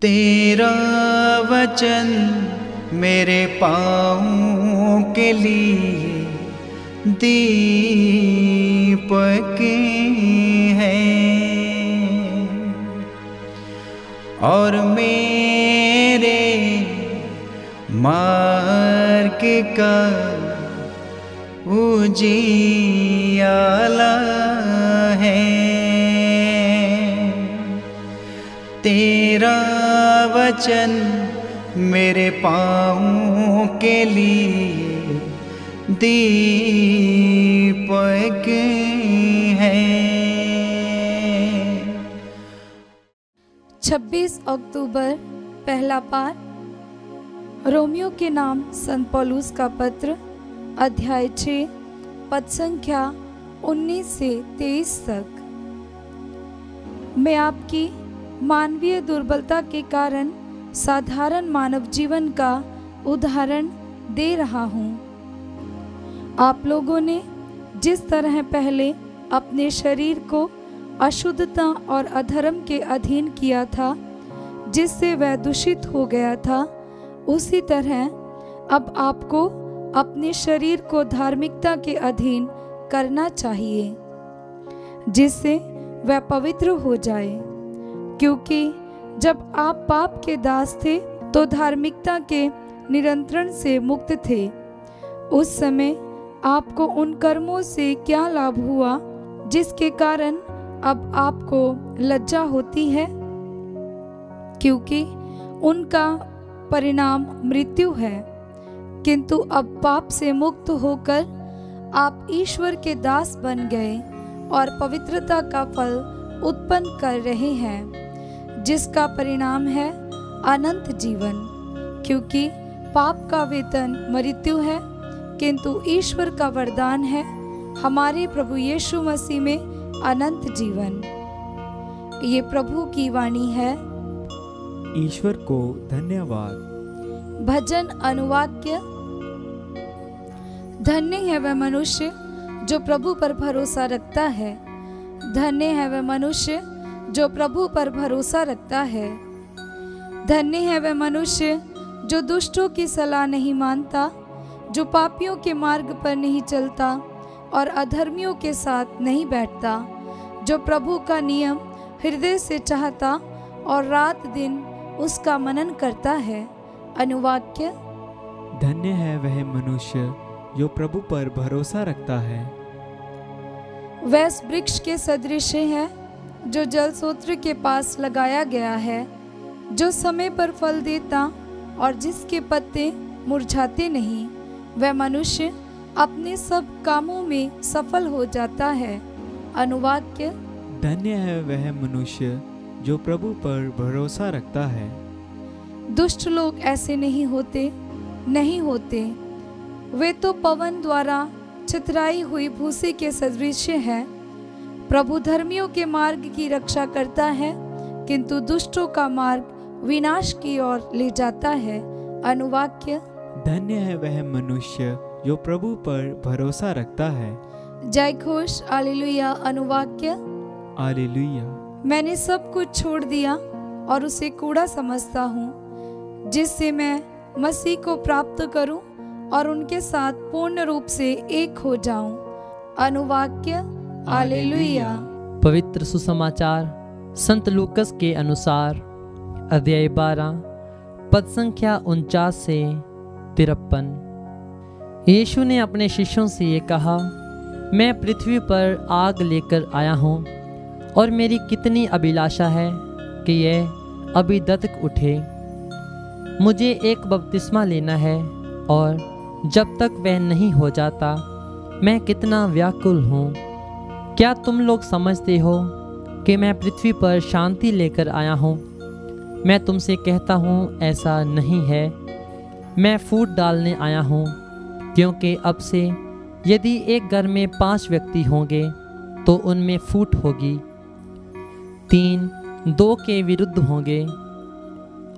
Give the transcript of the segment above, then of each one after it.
तेरा वचन मेरे पाँव के लिए दीपक है और मेरे मार्ग का उजियाला है। तेरा वचन मेरे पाँव के लिए दीपक है। 26 अक्टूबर पहला पाठ। रोमियो के नाम संत पौलुस का पत्र, अध्याय 6, पद संख्या 19 से 23 तक। मैं आपकी मानवीय दुर्बलता के कारण साधारण मानव जीवन का उदाहरण दे रहा हूँ। आप लोगों ने जिस तरह पहले अपने शरीर को अशुद्धता और अधर्म के अधीन किया था, जिससे वह दूषित हो गया था, उसी तरह अब आपको अपने शरीर को धार्मिकता के अधीन करना चाहिए, जिससे वह पवित्र हो जाए। क्योंकि जब आप पाप के दास थे तो धार्मिकता के नियंत्रण से मुक्त थे। उस समय आपको उन कर्मों से क्या लाभ हुआ जिसके कारण अब आपको लज्जा होती है? क्योंकि उनका परिणाम मृत्यु है। किंतु अब पाप से मुक्त होकर आप ईश्वर के दास बन गए और पवित्रता का फल उत्पन्न कर रहे हैं, जिसका परिणाम है अनंत जीवन। क्योंकि पाप का वेतन मृत्यु है, किंतु ईश्वर का वरदान है हमारे प्रभु यीशु मसीह में अनंत जीवन। ये प्रभु की वाणी है। ईश्वर को धन्यवाद। भजन अनुवाक्य। धन्य है वह मनुष्य जो प्रभु पर भरोसा रखता है। धन्य है वह मनुष्य जो प्रभु पर भरोसा रखता है। धन्य है वह मनुष्य जो दुष्टों की सलाह नहीं मानता, जो पापियों के मार्ग पर नहीं चलता और अधर्मियों के साथ नहीं बैठता, जो प्रभु का नियम हृदय से चाहता और रात दिन उसका मनन करता है। अनुवाक्य। धन्य है वह मनुष्य जो प्रभु पर भरोसा रखता है। वह वृक्ष के सदृश है जो जल स्रोत के पास लगाया गया है, जो समय पर फल देता और जिसके पत्ते मुरझाते नहीं। वह मनुष्य अपने सब कामों में सफल हो जाता है। अनुवाक्य। धन्य है वह मनुष्य जो प्रभु पर भरोसा रखता है। दुष्ट लोग ऐसे नहीं होते। वे तो पवन द्वारा छितराई हुई भूसी के सदृश है। प्रभु धर्मियों के मार्ग की रक्षा करता है, किंतु दुष्टों का मार्ग विनाश की ओर ले जाता है। अनुवाक्य। धन्य है वह मनुष्य जो प्रभु पर भरोसा रखता है। जय घोष हालेलुया। अनुवाक्य। हालेलुया। मैंने सब कुछ छोड़ दिया और उसे कूड़ा समझता हूँ, जिससे मैं मसीह को प्राप्त करूं और उनके साथ पूर्ण रूप से एक हो जाऊं। अनुवाक्य। हालेलुया। पवित्र सुसमाचार संत लूकस के अनुसार, अध्याय 12, पद संख्या 49 से 53। यीशु ने अपने शिष्यों से ये कहा, मैं पृथ्वी पर आग लेकर आया हूँ और मेरी कितनी अभिलाषा है कि यह अभी तक उठे। मुझे एक बपतिस्मा लेना है और जब तक वह नहीं हो जाता मैं कितना व्याकुल हूँ। क्या तुम लोग समझते हो कि मैं पृथ्वी पर शांति लेकर आया हूँ? मैं तुमसे कहता हूँ ऐसा नहीं है। मैं फूट डालने आया हूँ, क्योंकि अब से यदि एक घर में 5 व्यक्ति होंगे तो उनमें फूट होगी। 3 2 के विरुद्ध होंगे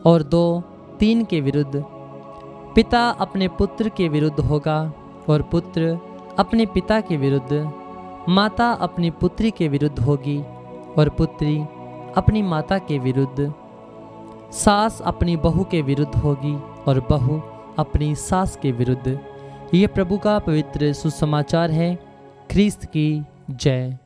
और 2 3 के विरुद्ध। पिता अपने पुत्र के विरुद्ध होगा और पुत्र अपने पिता के विरुद्ध। माता अपनी पुत्री के विरुद्ध होगी और पुत्री अपनी माता के विरुद्ध। सास अपनी बहू के विरुद्ध होगी और बहू अपनी सास के विरुद्ध। ये प्रभु का पवित्र सुसमाचार है। ख्रीस्त की जय।